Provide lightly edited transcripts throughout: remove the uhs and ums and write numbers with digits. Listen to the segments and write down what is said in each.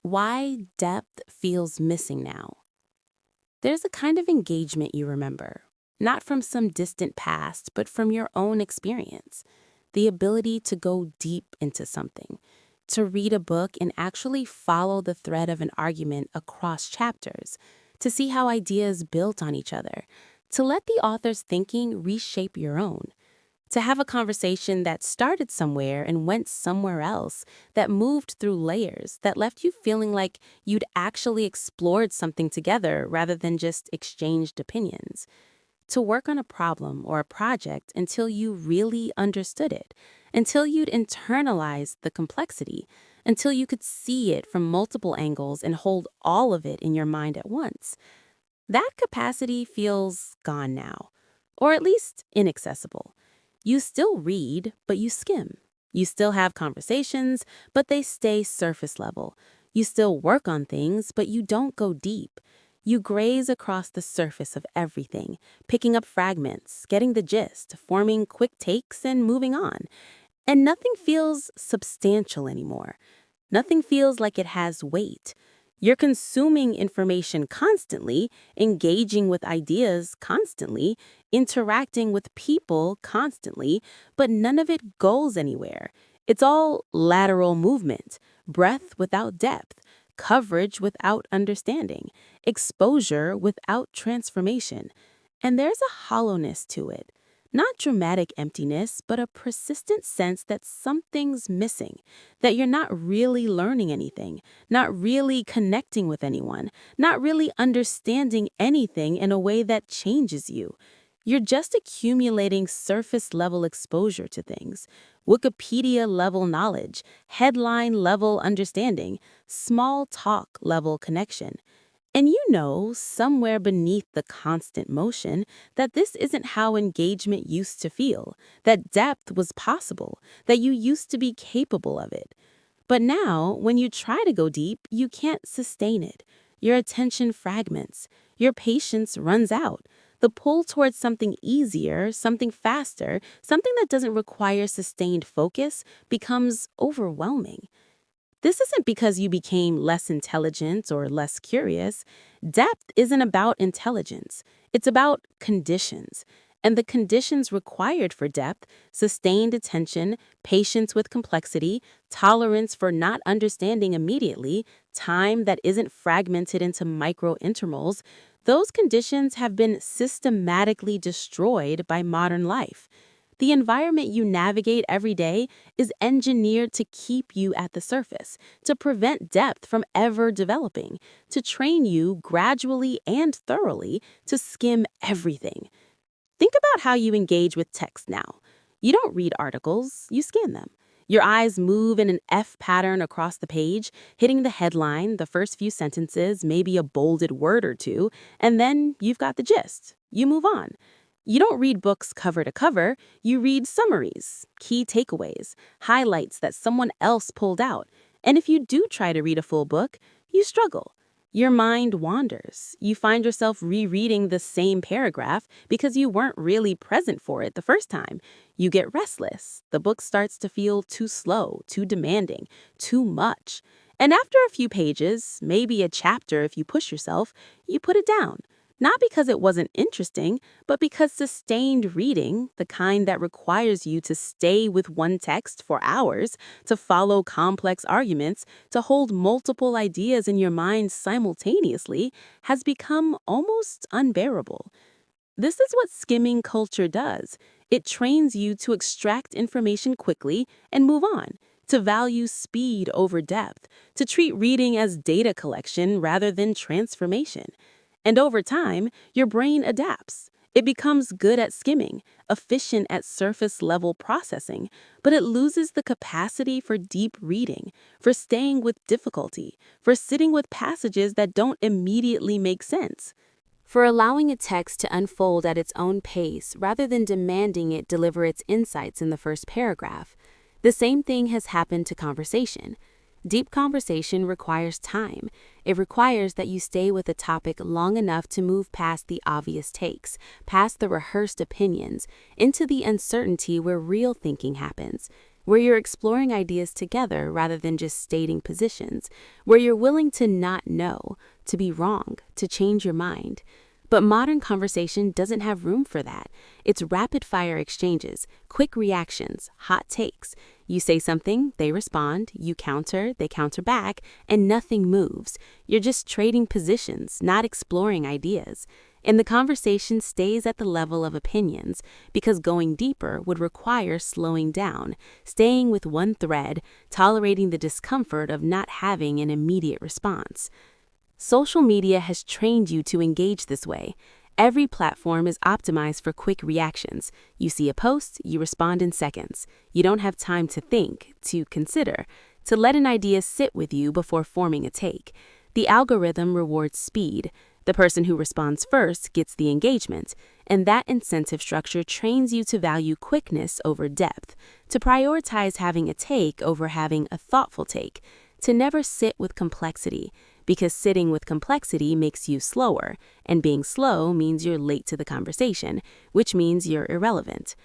Why depth feels missing now. There's a kind of engagement you remember, not from some distant past, but from your own experience. The ability to go deep into something, to read a book and actually follow the thread of an argument across chapters, to see how ideas built on each other, to let the author's thinking reshape your own. To have a conversation that started somewhere and went somewhere else, that moved through layers, that left you feeling like you'd actually explored something together rather than just exchanged opinions. To work on a problem or a project until you really understood it, until you'd internalized the complexity, until you could see it from multiple angles and hold all of it in your mind at once. That capacity feels gone now, or at least inaccessible. You still read, but you skim. You still have conversations, but they stay surface level. You still work on things, but you don't go deep. You graze across the surface of everything, picking up fragments, getting the gist, forming quick takes, and moving on. And nothing feels substantial anymore. Nothing feels like it has weight. You're consuming information constantly, engaging with ideas constantly, interacting with people constantly, but none of it goes anywhere. It's all lateral movement, breadth without depth, coverage without understanding, exposure without transformation. And there's a hollowness to it. Not dramatic emptiness, but a persistent sense that something's missing, that you're not really learning anything, not really connecting with anyone, not really understanding anything in a way that changes you. You're just accumulating surface level exposure to things, Wikipedia level knowledge, headline level understanding, small talk level connection. And you know, somewhere beneath the constant motion, that this isn't how engagement used to feel, that depth was possible, that you used to be capable of it. But now, when you try to go deep, you can't sustain it. Your attention fragments, your patience runs out. The pull towards something easier, something faster, something that doesn't require sustained focus becomes overwhelming. This isn't because you became less intelligent or less curious. Depth isn't about intelligence. It's about conditions. And the conditions required for depth, sustained attention, patience with complexity, tolerance for not understanding immediately, time that isn't fragmented into micro intervals, those conditions have been systematically destroyed by modern life. The environment you navigate every day is engineered to keep you at the surface, to prevent depth from ever developing, to train you gradually and thoroughly to skim everything. Think about how you engage with text now. You don't read articles, you scan them. Your eyes move in an F pattern across the page, hitting the headline, the first few sentences, maybe a bolded word or two, and then you've got the gist. You move on. You don't read books cover to cover, you read summaries, key takeaways, highlights that someone else pulled out. And if you do try to read a full book, you struggle. Your mind wanders. You find yourself rereading the same paragraph because you weren't really present for it the first time. You get restless. The book starts to feel too slow, too demanding, too much. And after a few pages, maybe a chapter if you push yourself, you put it down. Not because it wasn't interesting, but because sustained reading, the kind that requires you to stay with one text for hours, to follow complex arguments, to hold multiple ideas in your mind simultaneously, has become almost unbearable. This is what skimming culture does. It trains you to extract information quickly and move on, to value speed over depth, to treat reading as data collection rather than transformation. And over time, your brain adapts. It becomes good at skimming, efficient at surface level processing, but it loses the capacity for deep reading, for staying with difficulty, for sitting with passages that don't immediately make sense, for allowing a text to unfold at its own pace rather than demanding it deliver its insights in the first paragraph. The same thing has happened to conversation. Deep conversation requires time. It requires that you stay with a topic long enough to move past the obvious takes, past the rehearsed opinions, into the uncertainty where real thinking happens. where you're exploring ideas together rather than just stating positions, where you're willing to not know, to be wrong, to change your mind. But modern conversation doesn't have room for that. It's rapid-fire exchanges, quick reactions, hot takes. You say something, they respond, you counter, they counter back, and nothing moves. You're just trading positions, not exploring ideas. And the conversation stays at the level of opinions, because going deeper would require slowing down, staying with one thread, tolerating the discomfort of not having an immediate response. Social media has trained you to engage this way. Every platform is optimized for quick reactions. You see a post, you respond in seconds. You don't have time to think, to consider, to let an idea sit with you before forming a take. The algorithm rewards speed. The person who responds first gets the engagement, and that incentive structure trains you to value quickness over depth, to prioritize having a take over having a thoughtful take, to never sit with complexity, because sitting with complexity makes you slower, and being slow means you're late to the conversation, which means you're irrelevant.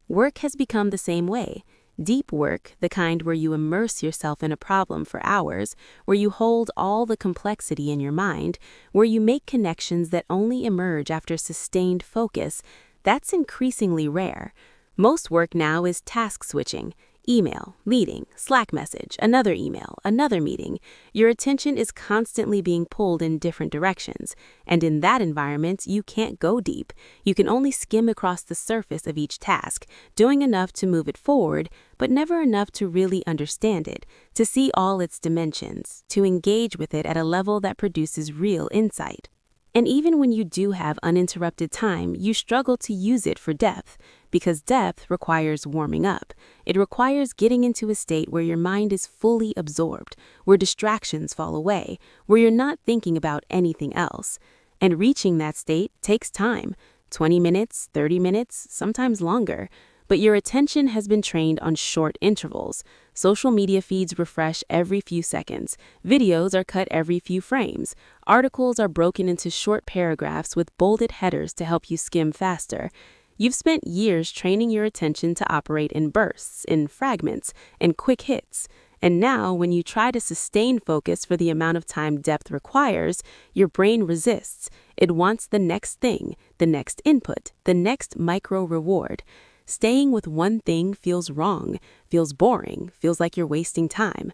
Work has become the same way. Deep work, the kind where you immerse yourself in a problem for hours, where you hold all the complexity in your mind, where you make connections that only emerge after sustained focus, that's increasingly rare. Most work now is task switching. Email, meeting, Slack message, another email, another meeting. Your attention is constantly being pulled in different directions, and in that environment, you can't go deep. You can only skim across the surface of each task, doing enough to move it forward, but never enough to really understand it, to see all its dimensions, to engage with it at a level that produces real insight. And even when you do have uninterrupted time, you struggle to use it for depth, because depth requires warming up. It requires getting into a state where your mind is fully absorbed, where distractions fall away, where you're not thinking about anything else. And reaching that state takes time, 20 minutes, 30 minutes, sometimes longer. But your attention has been trained on short intervals. Social media feeds refresh every few seconds. Videos are cut every few frames. Articles are broken into short paragraphs with bolded headers to help you skim faster. You've spent years training your attention to operate in bursts, in fragments, and quick hits. And now, when you try to sustain focus for the amount of time depth requires, your brain resists. It wants the next thing, the next input, the next micro reward. Staying with one thing feels wrong, feels boring, feels like you're wasting time.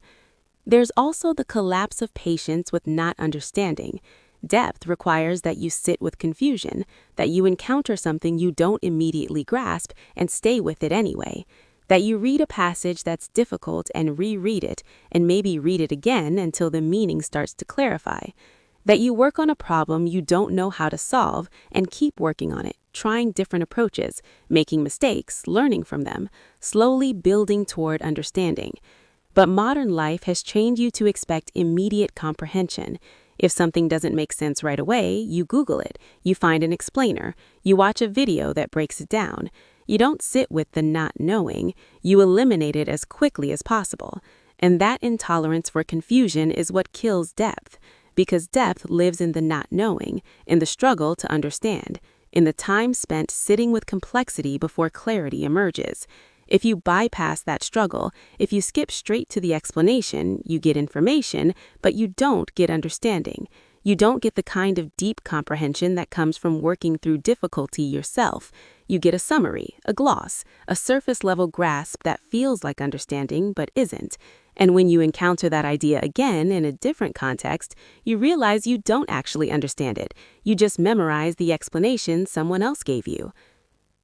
There's also the collapse of patience with not understanding. Depth requires that you sit with confusion, that you encounter something you don't immediately grasp and stay with it anyway, that you read a passage that's difficult and reread it, and maybe read it again until the meaning starts to clarify, that you work on a problem you don't know how to solve and keep working on it, trying different approaches, making mistakes, learning from them, slowly building toward understanding. But modern life has trained you to expect immediate comprehension. If something doesn't make sense right away, you Google it, you find an explainer, you watch a video that breaks it down. You don't sit with the not knowing, you eliminate it as quickly as possible. And that intolerance for confusion is what kills depth, because depth lives in the not knowing, in the struggle to understand, in the time spent sitting with complexity before clarity emerges. If you bypass that struggle, if you skip straight to the explanation, you get information, but you don't get understanding. You don't get the kind of deep comprehension that comes from working through difficulty yourself. You get a summary, a gloss, a surface-level grasp that feels like understanding but isn't. And when you encounter that idea again in a different context, you realize you don't actually understand it. You just memorize the explanation someone else gave you.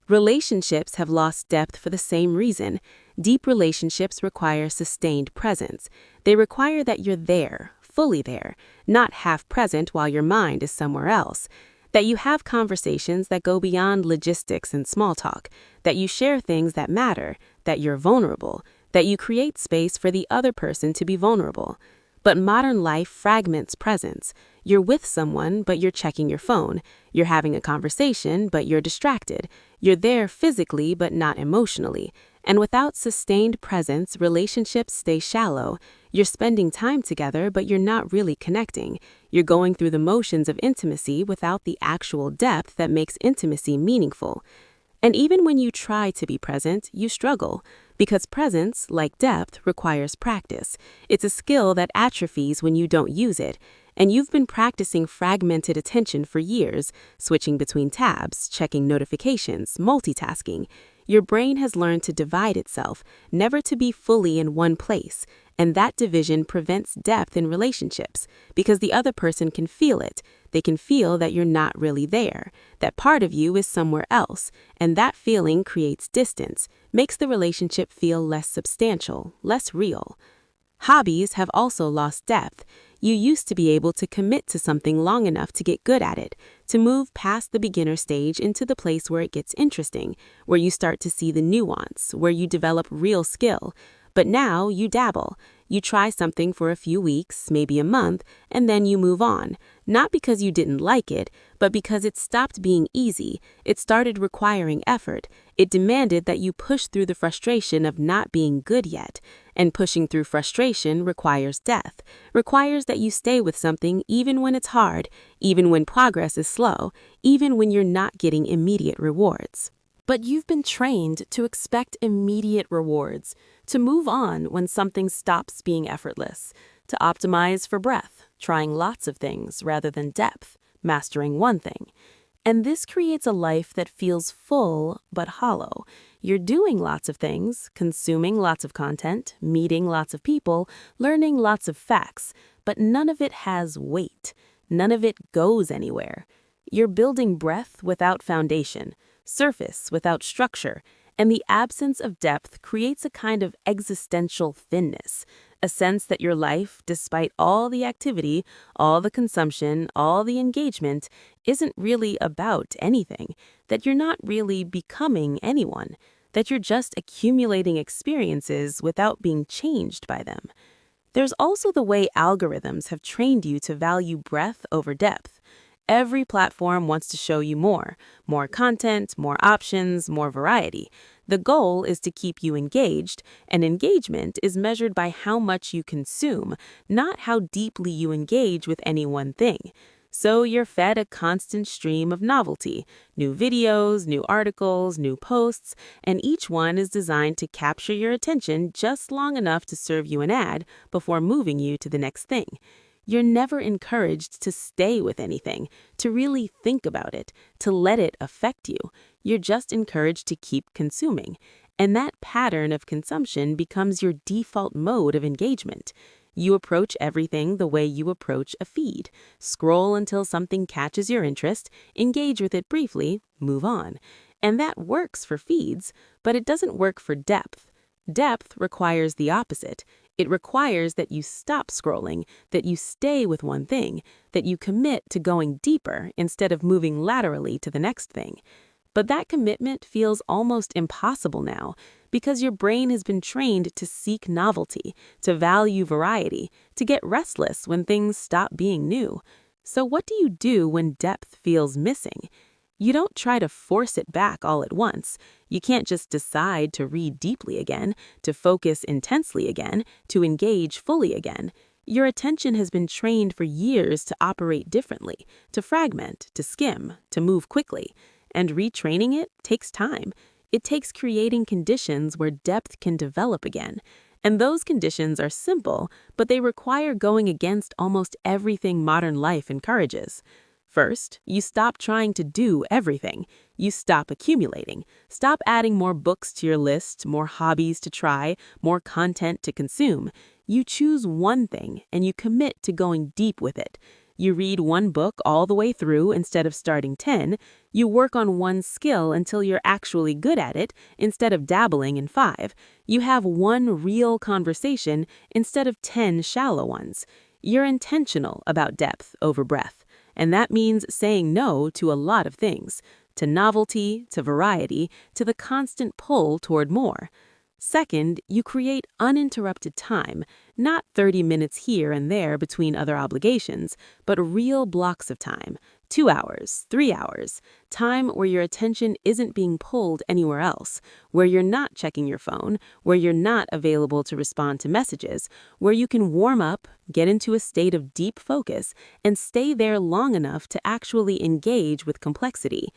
Relationships have lost depth for the same reason. Deep relationships require sustained presence. They require that you're there, fully there, not half present while your mind is somewhere else. That you have conversations that go beyond logistics and small talk. That you share things that matter. That you're vulnerable. That you create space for the other person to be vulnerable. But modern life fragments presence. You're with someone, but you're checking your phone. You're having a conversation, but you're distracted. You're there physically, but not emotionally. And without sustained presence, relationships stay shallow. You're spending time together, but you're not really connecting. You're going through the motions of intimacy without the actual depth that makes intimacy meaningful. And even when you try to be present, you struggle, Because presence, like depth, requires practice. It's a skill that atrophies when you don't use it, and you've been practicing fragmented attention for years, switching between tabs, checking notifications, multitasking. Your brain has learned to divide itself, never to be fully in one place, and that division prevents depth in relationships because the other person can feel it. They can feel that you're not really there, that part of you is somewhere else, and that feeling creates distance, makes the relationship feel less substantial, less real. Hobbies have also lost depth. You used to be able to commit to something long enough to get good at it, to move past the beginner stage into the place where it gets interesting, where you start to see the nuance, where you develop real skill. But now you dabble. You try something for a few weeks, maybe a month, and then you move on. Not because you didn't like it, but because it stopped being easy. It started requiring effort. It demanded that you push through the frustration of not being good yet. And pushing through frustration requires death, requires that you stay with something even when it's hard, even when progress is slow, even when you're not getting immediate rewards. But you've been trained to expect immediate rewards, to move on when something stops being effortless, to optimize for breadth, trying lots of things rather than depth, mastering one thing. And this creates a life that feels full but hollow. You're doing lots of things, consuming lots of content, meeting lots of people, learning lots of facts, but none of it has weight. None of it goes anywhere. You're building breadth without foundation, surface without structure, and the absence of depth creates a kind of existential thinness, a sense that your life, despite all the activity, all the consumption, all the engagement, isn't really about anything, that you're not really becoming anyone, that you're just accumulating experiences without being changed by them. There's also the way algorithms have trained you to value breadth over depth. Every platform wants to show you more content, more options, more variety. The goal is to keep you engaged, and engagement is measured by how much you consume, not how deeply you engage with any one thing. So you're fed a constant stream of novelty, new videos, new articles, new posts, and each one is designed to capture your attention just long enough to serve you an ad before moving you to the next thing. You're never encouraged to stay with anything, to really think about it, to let it affect you. You're just encouraged to keep consuming. And that pattern of consumption becomes your default mode of engagement. You approach everything the way you approach a feed. Scroll until something catches your interest, engage with it briefly, move on. And that works for feeds, but it doesn't work for depth. Depth requires the opposite. It requires that you stop scrolling, that you stay with one thing, that you commit to going deeper instead of moving laterally to the next thing. But that commitment feels almost impossible now because your brain has been trained to seek novelty, to value variety, to get restless when things stop being new. So what do you do when depth feels missing? You don't try to force it back all at once. You can't just decide to read deeply again, to focus intensely again, to engage fully again. Your attention has been trained for years to operate differently, to fragment, to skim, to move quickly. And retraining it takes time. It takes creating conditions where depth can develop again. And those conditions are simple, but they require going against almost everything modern life encourages. First, you stop trying to do everything. You stop accumulating. Stop adding more books to your list, more hobbies to try, more content to consume. You choose one thing and you commit to going deep with it. You read one book all the way through instead of starting 10. You work on one skill until you're actually good at it instead of dabbling in 5. You have one real conversation instead of 10 shallow ones. You're intentional about depth over breadth. And that means saying no to a lot of things, to novelty, to variety, to the constant pull toward more. Second, you create uninterrupted time, not 30 minutes here and there between other obligations, but real blocks of time, 2 hours, 3 hours, time where your attention isn't being pulled anywhere else, where you're not checking your phone, where you're not available to respond to messages, where you can warm up, get into a state of deep focus, and stay there long enough to actually engage with complexity.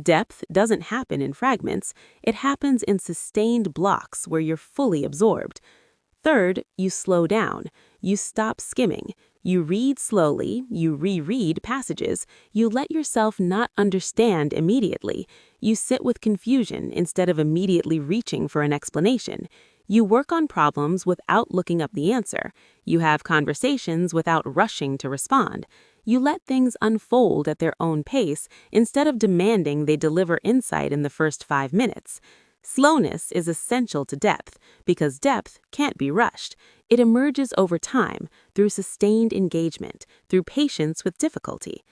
Depth doesn't happen in fragments, it happens in sustained blocks where you're fully absorbed. Third, you slow down. You stop skimming. You read slowly, you reread passages, you let yourself not understand immediately. You sit with confusion instead of immediately reaching for an explanation. You work on problems without looking up the answer. You have conversations without rushing to respond. You let things unfold at their own pace instead of demanding they deliver insight in the first 5 minutes. Slowness is essential to depth because depth can't be rushed. It emerges over time, through sustained engagement, through patience with difficulty.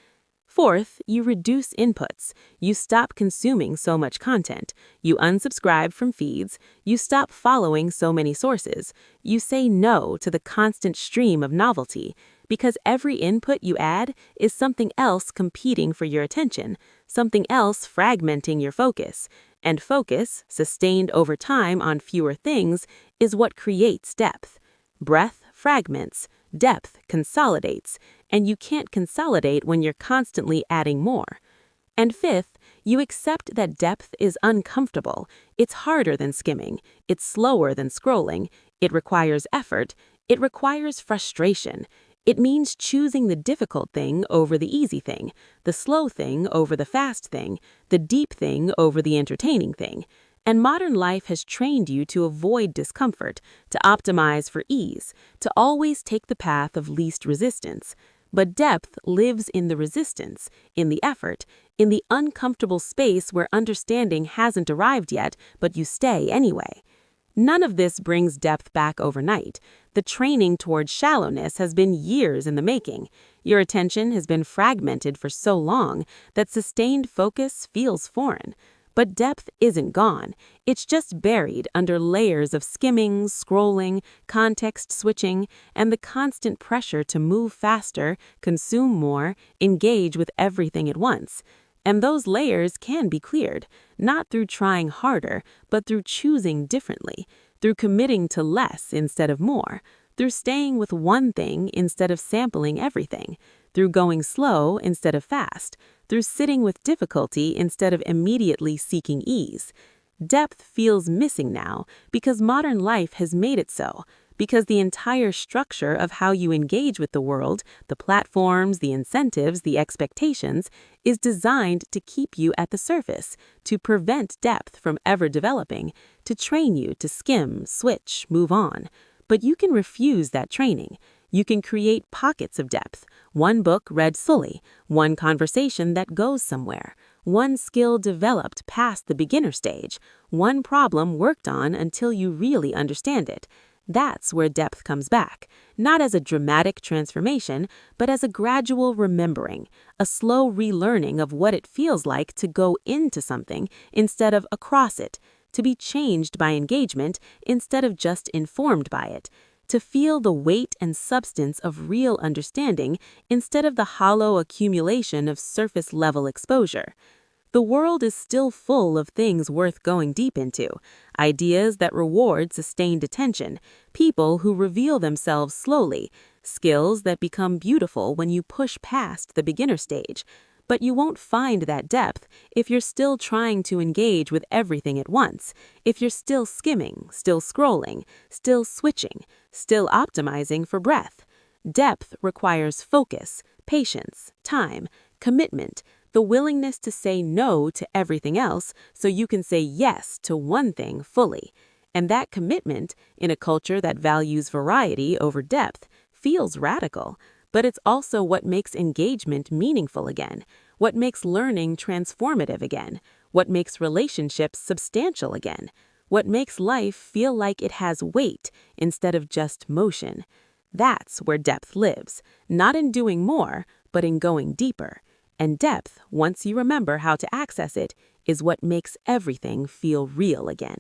Fourth, you reduce inputs. You stop consuming so much content. You unsubscribe from feeds. You stop following so many sources. You say no to the constant stream of novelty, because every input you add is something else competing for your attention, something else fragmenting your focus. And focus, sustained over time on fewer things, is what creates depth. Breadth fragments, depth consolidates, and you can't consolidate when you're constantly adding more. And fifth, you accept that depth is uncomfortable. It's harder than skimming. It's slower than scrolling. It requires effort. It requires frustration. It means choosing the difficult thing over the easy thing, the slow thing over the fast thing, the deep thing over the entertaining thing. And modern life has trained you to avoid discomfort, to optimize for ease, to always take the path of least resistance. But depth lives in the resistance, in the effort, in the uncomfortable space where understanding hasn't arrived yet, but you stay anyway. None of this brings depth back overnight. The training toward shallowness has been years in the making. Your attention has been fragmented for so long that sustained focus feels foreign. But depth isn't gone. It's just buried under layers of skimming, scrolling, context switching, and the constant pressure to move faster, consume more, engage with everything at once. And those layers can be cleared, not through trying harder, but through choosing differently, through committing to less instead of more, through staying with one thing instead of sampling everything, through going slow instead of fast, through sitting with difficulty instead of immediately seeking ease. Depth feels missing now because modern life has made it so, because the entire structure of how you engage with the world, the platforms, the incentives, the expectations, is designed to keep you at the surface, to prevent depth from ever developing, to train you to skim, switch, move on. But you can refuse that training. You can create pockets of depth, one book read fully, one conversation that goes somewhere, one skill developed past the beginner stage, one problem worked on until you really understand it. That's where depth comes back, not as a dramatic transformation, but as a gradual remembering, a slow relearning of what it feels like to go into something instead of across it, to be changed by engagement instead of just informed by it, to feel the weight and substance of real understanding instead of the hollow accumulation of surface-level exposure. The world is still full of things worth going deep into, ideas that reward sustained attention, people who reveal themselves slowly, skills that become beautiful when you push past the beginner stage. But you won't find that depth if you're still trying to engage with everything at once, if you're still skimming, still scrolling, still switching, still optimizing for breadth. Depth requires focus, patience, time, commitment, the willingness to say no to everything else so you can say yes to one thing fully. And that commitment, in a culture that values variety over depth, feels radical. But it's also what makes engagement meaningful again, what makes learning transformative again, what makes relationships substantial again, what makes life feel like it has weight instead of just motion. That's where depth lives, not in doing more, but in going deeper. And depth, once you remember how to access it, is what makes everything feel real again.